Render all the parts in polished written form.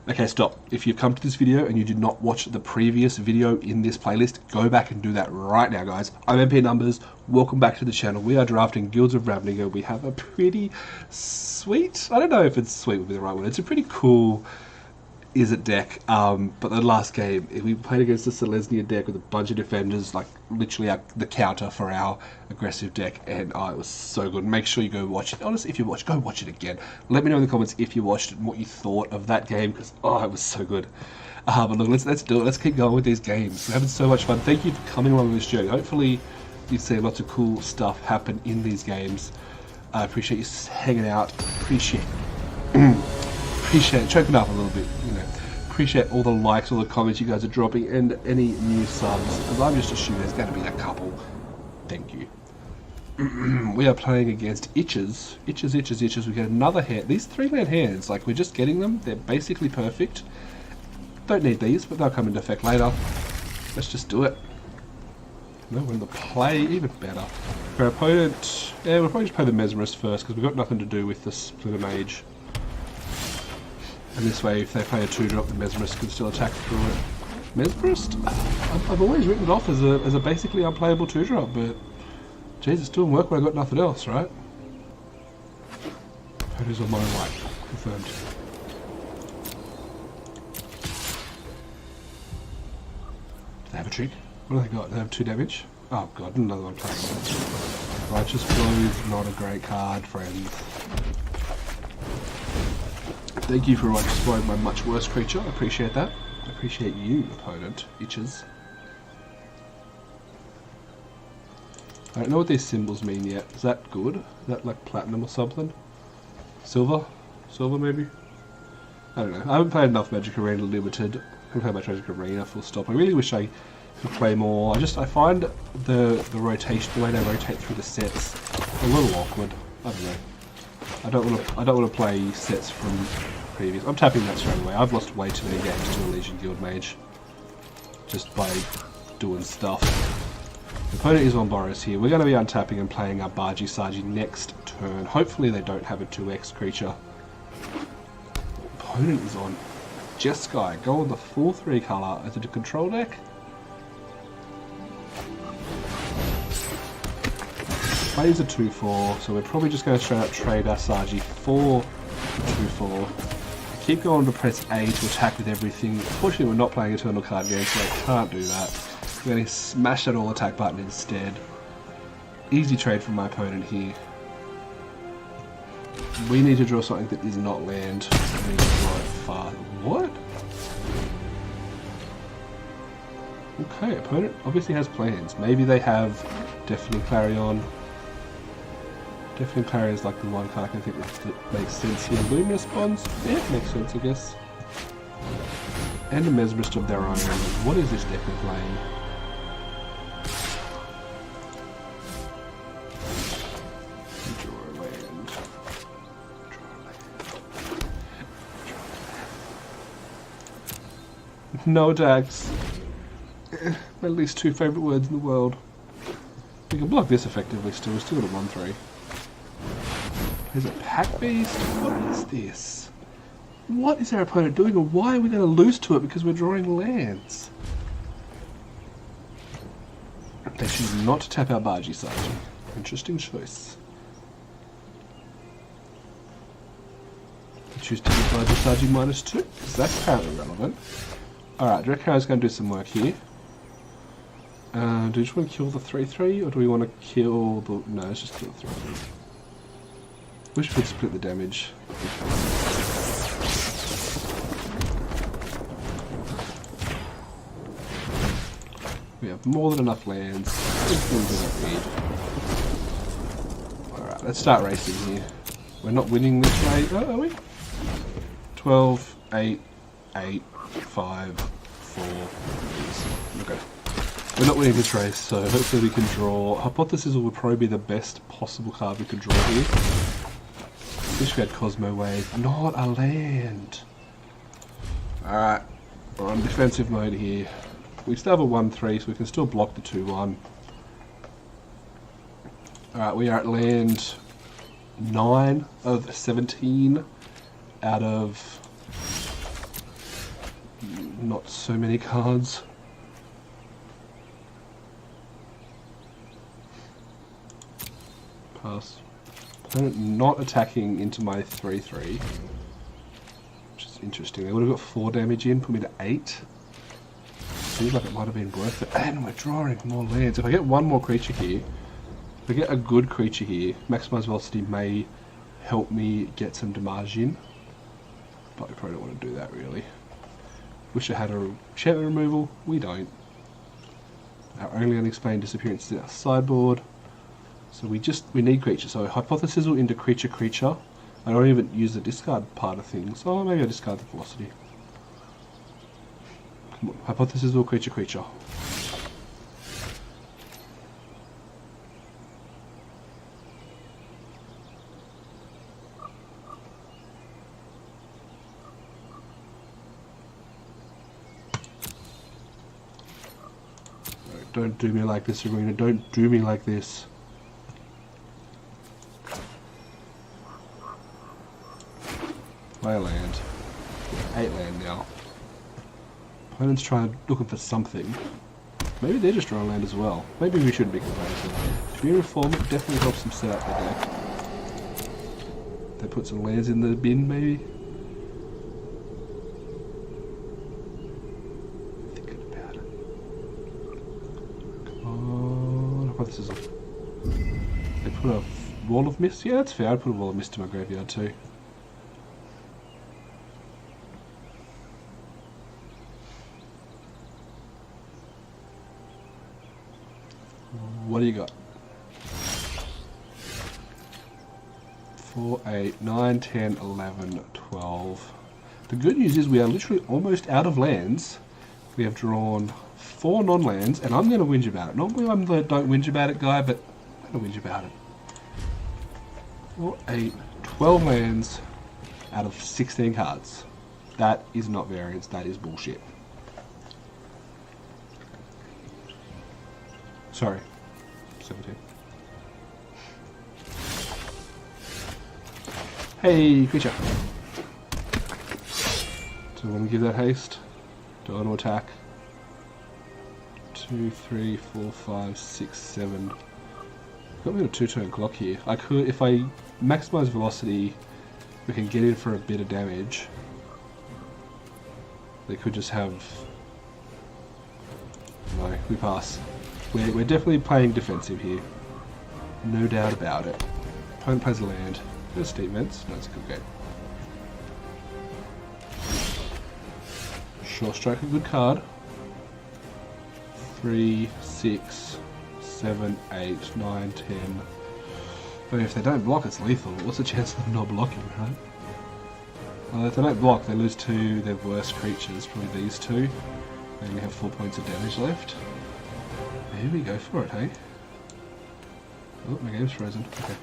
Okay, stop. If you've come to this video and you did not watch the previous video in this playlist, go back and do that right now, guys. I'm MP Numbers. Welcome back to the channel. We are drafting Guilds of Ravnica. We have a pretty sweet, I don't know if it's sweet would be the right word. It's a pretty cool deck, but the last game we played against the Selesnya deck with a bunch of defenders, like literally the counter for our aggressive deck, and it was so good. Make sure you go watch it. Honestly, if you watch, go watch it again. Let me know in the comments if you watched it and what you thought of that game, because it was so good. But look, let's do it. Let's keep going with these games. We're having so much fun. Thank you for coming along this journey. Hopefully you see lots of cool stuff happen in these games. I appreciate you hanging out. Appreciate choking up a little bit, you know. Appreciate all the likes, all the comments you guys are dropping, and any new subs, because I'm just assuming there's going to be a couple. Thank you. We are playing against Itches. We get another hand. These 3-man hands, like, we're just getting them. They're basically perfect. Don't need these, but they'll come into effect later. Let's just do it. No, we're in the play, even better. For our opponent, yeah, we'll probably just play the Mesmerist first, because we've got nothing to do with the Splinter Mage. And this way, if they play a 2-drop, the Mesmerist can still attack through it. Mesmerist? I've always written it off as a basically unplayable 2-drop, but jeez, it's doing work when I've got nothing else, right? Who's on my right? Confirmed. Do they have a trick? What do they got? They have 2 damage? Oh god, another one playing. Righteous Blow, not a great card, friends. Thank you for destroying my much worse creature. I appreciate that. I appreciate you, opponent. Itches. I don't know what these symbols mean yet. Is that good? Is that like platinum or something? Silver? Silver maybe? I don't know. I haven't played enough Magic Arena Limited. I haven't played much Magic Arena, full stop. I really wish I could play more. I find the rotation, the way they rotate through the sets, a little awkward. I don't know. I don't want to play sets from previous. I'm tapping that straight away. I've lost way too many games to a Legion Guild Mage just by doing stuff. The opponent is on Boros here. We're going to be untapping and playing our Bargy Sargy next turn. Hopefully they don't have a 2x creature. Opponent is on Jeskai. Go on the full 3 color. Is it a control deck? Plays a 2-4, so we're probably just going to straight up trade our Sargy for 2-4. Keep going to press A to attack with everything. Unfortunately, we're not playing Eternal Card game, so I can't do that. We're going to smash that all attack button instead. Easy trade from my opponent here. We need to draw something that is not land. We need to draw it far. What? Okay, opponent obviously has plans. Maybe they have Deafening Clarion. Deafening Clarion is like the one card I can think that makes sense here. Luminous Bonds? Yeah, it makes sense, I guess. And a Mesmerist of their own. What is this deck we're playing? Draw a land. No attacks. My least 2 favourite words in the world. We can block this effectively still. We're still at a 1-3. Is it Pack Beast? What is this? What is our opponent doing, and why are we going to lose to it because we're drawing lands? They choose not to tap our Bargy Sargy. Interesting choice. They choose to give Bargy Sargy -2, because that's apparently relevant. Alright, Direct Arrow's going to do some work here. Do we just want to kill the 3-3, or do we want to kill the... No, let's just kill the 3-3. Wish we could split the damage. We have more than enough lands. Alright, let's start racing here. We're not winning this way, oh, are we? 12, 8, 8, 5, 4. Okay. We're not winning this race, so hopefully we can draw. Hypothesis will probably be the best possible card we could draw here. Wish we had Cosmo Wave. Not a land. Alright, we're on defensive mode here. We still have a 1-3, so we can still block the 2-1. Alright, we are at land 9 of 17 out of not so many cards. Pass. Opponent not attacking into my 3/3. Which is interesting. They would have got 4 damage in, put me to 8. Seems like it might have been worth it. And we're drawing more lands. If I get one more creature here, if I get a good creature here, maximize velocity may help me get some damage in. But we probably don't want to do that really. Wish I had a enchantment removal. We don't. Our only unexplained disappearance is our sideboard. So we need creatures. So Hypothesis into creature. I don't even use the discard part of things. Oh, maybe I discard the velocity. Come on, Hypothesis creature. Don't do me like this, Arena. Don't do me like this. Play a land. 8 land now. Opponent's looking for something. Maybe they're just drawing land as well. Maybe we shouldn't be complaining. If you reform it, definitely helps them set up their deck. They put some lands in the bin, maybe. Thinking about it. Come on. Hypothesis. They put a Wall of Mist. Yeah, that's fair. I'd put a Wall of Mist to my graveyard too. What do you got? 4, 8, 9, 10, 11, 12. The good news is we are literally almost out of lands. We have drawn 4 non-lands, and I'm going to whinge about it. Normally I'm the don't whinge about it guy, but I'm going to whinge about it. 4, 8, 12 lands out of 16 cards. That is not variance, that is bullshit. Sorry. 17. Hey, creature. Do I want to give that haste? Do I want to attack? 2, 3, 4, 5, 6, 7. Got me a 2-turn clock here. I could, if I maximize velocity, we can get in for a bit of damage. They could just have... No, we pass. We're definitely playing defensive here. No doubt about it. Opponent plays a land. There's Steep Vents. No, it's a good game. Short Strike, a good card. 3, 6, 7, 8, 9, 10. But if they don't block, it's lethal. What's the chance of them not blocking, right? Well, if they don't block, they lose 2 their worst creatures. Probably these 2. They only have 4 points of damage left. Here we go for it, hey? Oh, my game's frozen. Okay.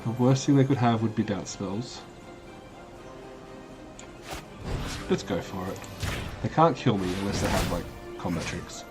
The worst thing they could have would be bounce spells. Let's go for it. They can't kill me unless they have, like, combat tricks.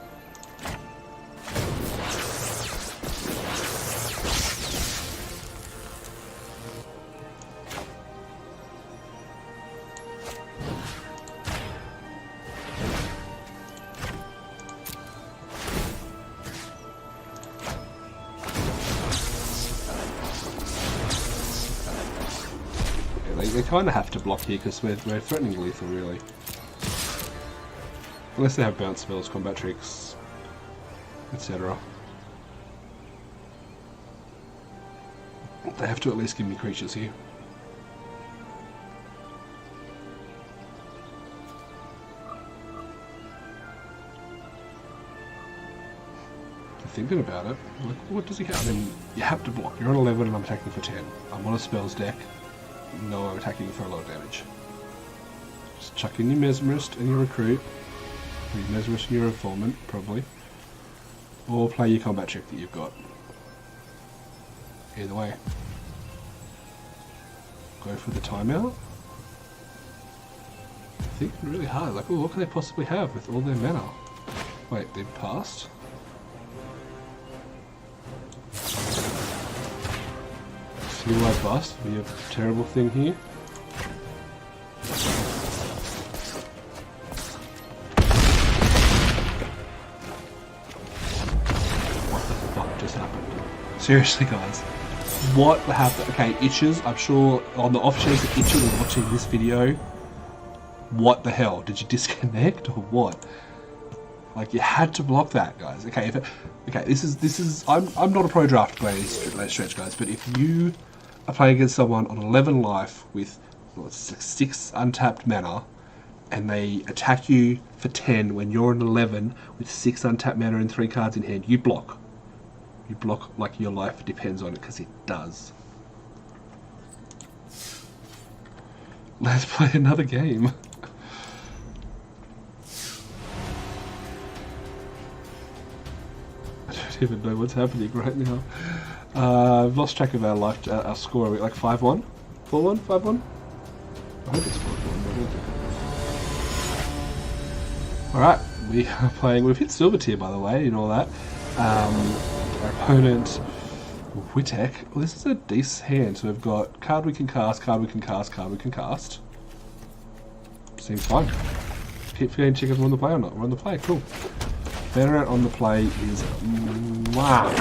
They kind of have to block here because we're threatening lethal, really. Unless they have bounce spells, combat tricks, etc. They have to at least give me creatures here. Thinking about it, like, what does he have? I mean, you have to block. You're on 11 and I'm attacking for 10. I'm on a spells deck. No, I'm attacking for a lot of damage. Just chuck in your Mesmerist and your Recruit. Or your Mesmerist and your Informant, probably. Or play your combat trick that you've got. Either way. Go for the timeout. Thinking really hard, like, oh, what can they possibly have with all their mana? Wait, they've passed? Heal like bust, we have a terrible thing here. Seriously, guys. What happened? Okay, Itches, I'm sure on the off chance that Itches is watching this video, what the hell? Did you disconnect or what? Like, you had to block that, guys. Okay, this is I'm not a pro draft player, stretch, guys, but if you are playing against someone on 11 life with 6 untapped mana, and they attack you for 10 when you're on 11 with 6 untapped mana and 3 cards in hand, you block. You block like your life depends on it, because it does. Let's play another game. I don't even know what's happening right now. I've lost track of our score. Are we like 5-1? 4-1? 5-1? I hope it's 4-1. Alright, we are playing. We've hit silver tier, by the way, and all that. Our opponent, Witek. Well, this is a decent hand. So we've got card we can cast, card we can cast, card we can cast. Seems fine. Keep forgetting to check if we're on the play or not. We're on the play, cool. Better on the play is wow.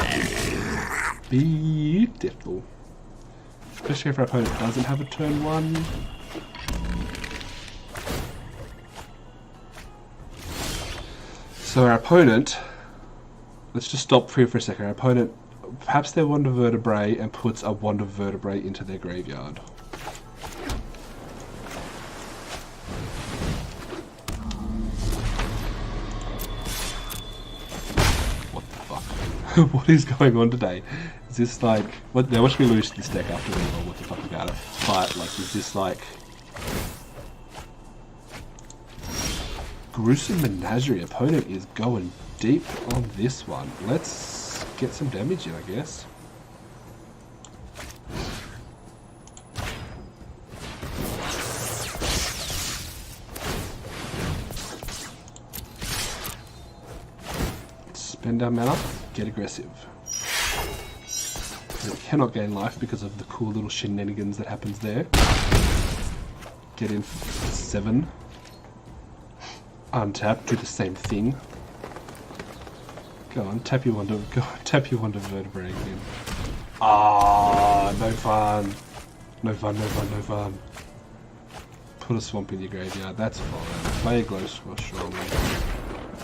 Beautiful. Especially if our opponent doesn't have a turn 1. So our opponent, let's just stop here for a second. Our opponent, perhaps their Wand of Vertebrae and puts a Wand of Vertebrae into their graveyard. What the fuck? What is going on today? Is this like, what? Now watch me lose this deck after we know what the fuck about it. But like, is this like Gruesome Menagerie? Opponent is going deep on this one. Let's get some damage in, I guess. Spend our mana, get aggressive. We cannot gain life because of the cool little shenanigans that happens there. Get in for 7. Untap, do the same thing. Go on, tap your Wand of Vertebrae again. Ah, no fun. No fun, no fun, no fun. Put a swamp in your graveyard, that's fine. Play a glow squash, surely.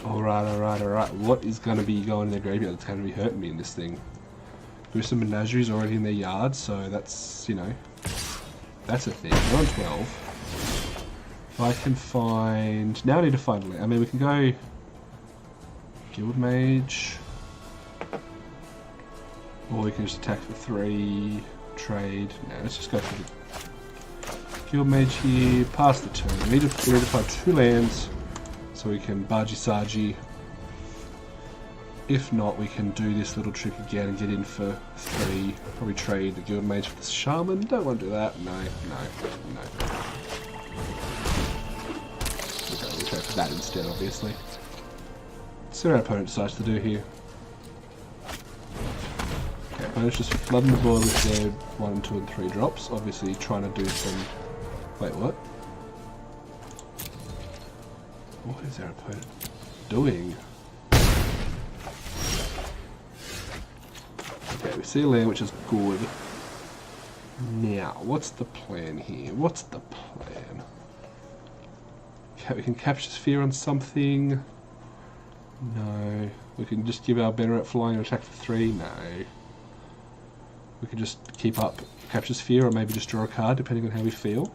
Alright, alright, alright. What is going to be going in their graveyard that's going to be hurting me in this thing? Gruesome Menagerie's already in their yard, so that's, you know, that's a thing. We're on 12. If I can find... Now I need to find... I mean, we can go... Guild Mage. Or we can just attack for 3, trade. No, let's just go for the Guild Mage here, pass the turn. We need to find 2 lands so we can Bargy Sargy. If not, we can do this little trick again and get in for 3. Probably trade the Guild Mage for the Shaman. Don't want to do that. No, no, no. Okay, we'll trade for that instead, obviously. See what our opponent decides to do here. Okay, opponent's just flooding the board with their 1, 2, and 3 drops. Obviously trying to do some... Wait, what? What is our opponent doing? Okay, we see a land which is good. Now, what's the plan here? What's the plan? Okay, we can capture Sphere on something. No. We can just give our Better at flying and attack for 3. No. We can just keep up Capture Sphere or maybe just draw a card depending on how we feel.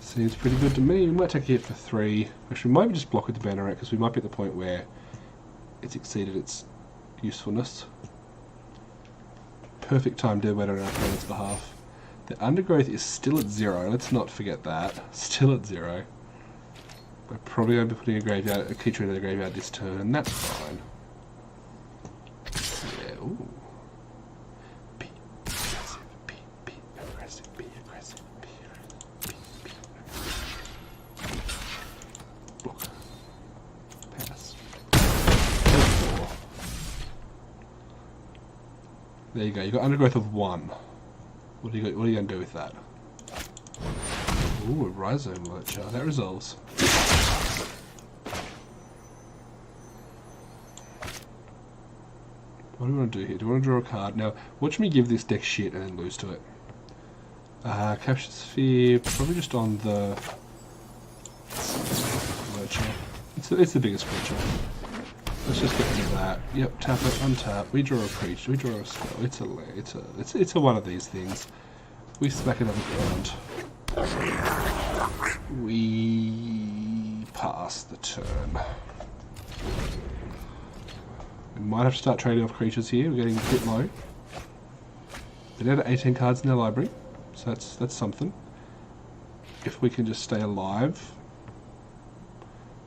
Seems pretty good to me. We might take a hit for 3. Actually, we might just block with the Banneret because we might be at the point where it's exceeded its usefulness. Perfect time dead weight on our opponent's behalf. The Undergrowth is still at 0. Let's not forget that. Still at 0. We're probably going to be putting a creature into the graveyard this turn, and that's fine. Yeah, ooh. Be aggressive, be aggressive, be aggressive, be aggressive. Block. Pass. There you go, you got Undergrowth of 1. What are you going to do with that? Ooh, a Rhizome Lurcher. That resolves. What do we want to do here? Do we want to draw a card? Now, watch me give this deck shit and then lose to it. Capture Sphere, probably just on the lurcher. It's the biggest creature. Let's just get rid of that. Yep, tap it, untap. We draw a creature, we draw a spell. It's a one of these things. We smack it on the ground. We pass the turn. We might have to start trading off creatures here. We're getting a bit low. They're down to 18 cards in their library, so that's something. If we can just stay alive,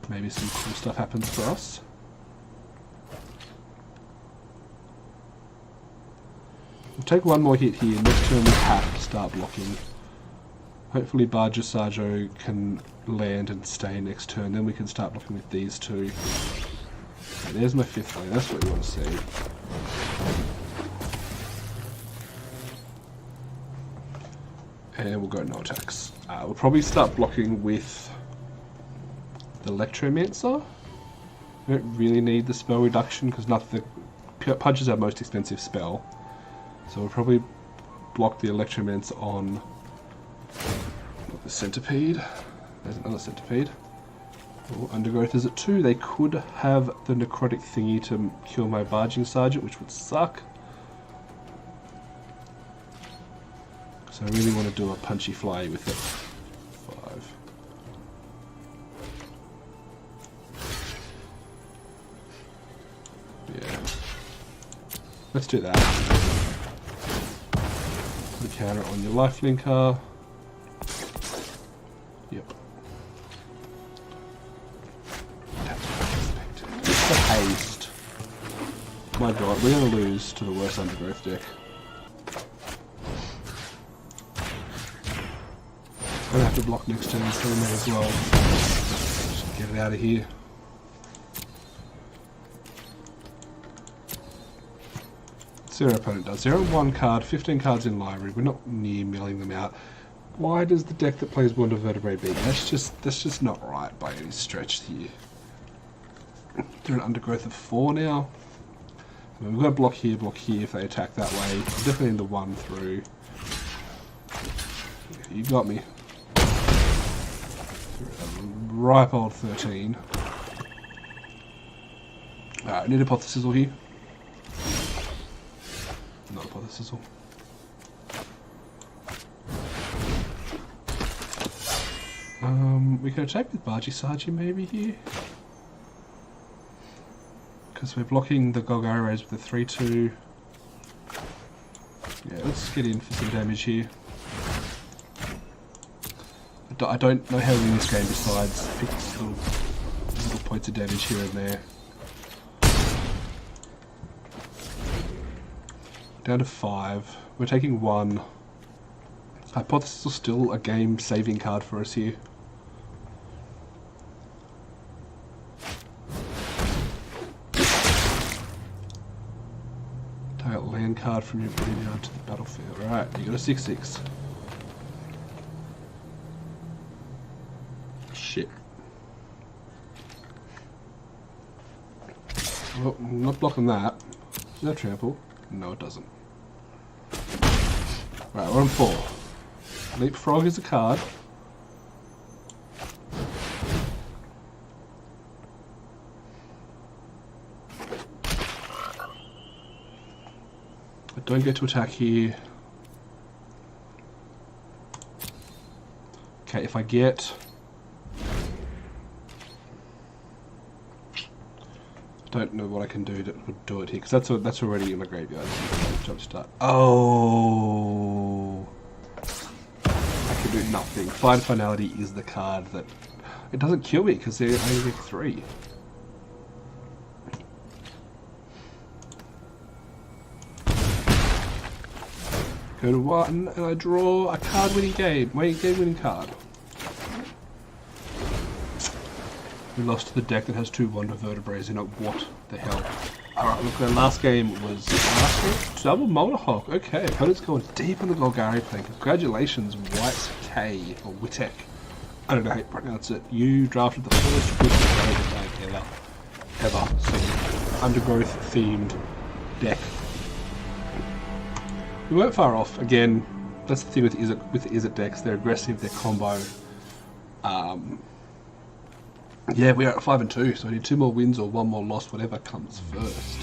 maybe some cool stuff happens for us. We'll take one more hit here. Next turn we have to start blocking. Hopefully Barjasajo can land and stay next turn. Then we can start blocking with these two. Okay, there's my 5th lane. That's what we want to see. And we'll go no attacks. We'll probably start blocking with the Electromancer. We don't really need the spell reduction because Pudge is our most expensive spell. So we'll probably block the Electromancer on the Centipede. There's another Centipede. Oh, Undergrowth is at 2. They could have the Necrotic thingy to kill my Barging Sergeant, which would suck. So I really want to do a punchy fly with it. 5. Yeah. Let's do that. Put a counter on your lifelinker. Yep. It's the haste. My god, we're going to lose to the worst Undergrowth deck. I'm going to have to block next turn through that as well. Just get it out of here. See what our opponent does. They're on 1 card, 15 cards in library. We're not near milling them out. Why does the deck that plays Wand of Vertebrae beat? That's just not right by any stretch here. They're an Undergrowth of 4 now. I mean, we've got to block here if they attack that way. Definitely in the 1 through. You got me. Ripe old 13. Alright, I need a pot the sizzle here. Not a pot the sizzle. We can attack with Barjasajo maybe here. Because we're blocking the Golgari with the 3-2. Yeah, let's get in for some damage here. I don't know how to win this game besides pick little points of damage here and there. Down to 5. We're taking 1. Hypothesis is still a game-saving card for us here. Target land card from your graveyard to the battlefield. Alright, you got a 6/6. Shit. Well, I'm not blocking that. Does that trample? No, it doesn't. Right, we're on 4. Leapfrog is a card. I don't get to attack here. Okay, if I get... don't know what I can do that would do it here, because that's already in my graveyard. Jump start. Oh, I can do nothing. Find Finality is the card that it doesn't kill me because they're only 3. Go to 1 and I draw a card-winning game-winning card. We lost to the deck that has 2 Wand of Vertebrae in it. What the hell? Alright, look, the last game was double Mohawk. Okay, opponent's going deep on the Golgari plane. Congratulations, White K or Witek. I don't know how you pronounce it. You drafted the first good deck ever. So, Undergrowth themed deck. We weren't far off. Again, that's the thing with Izzet decks. They're aggressive, they're combo. Yeah, we are at 5 and 2, so we need 2 more wins or 1 more loss, whatever comes first.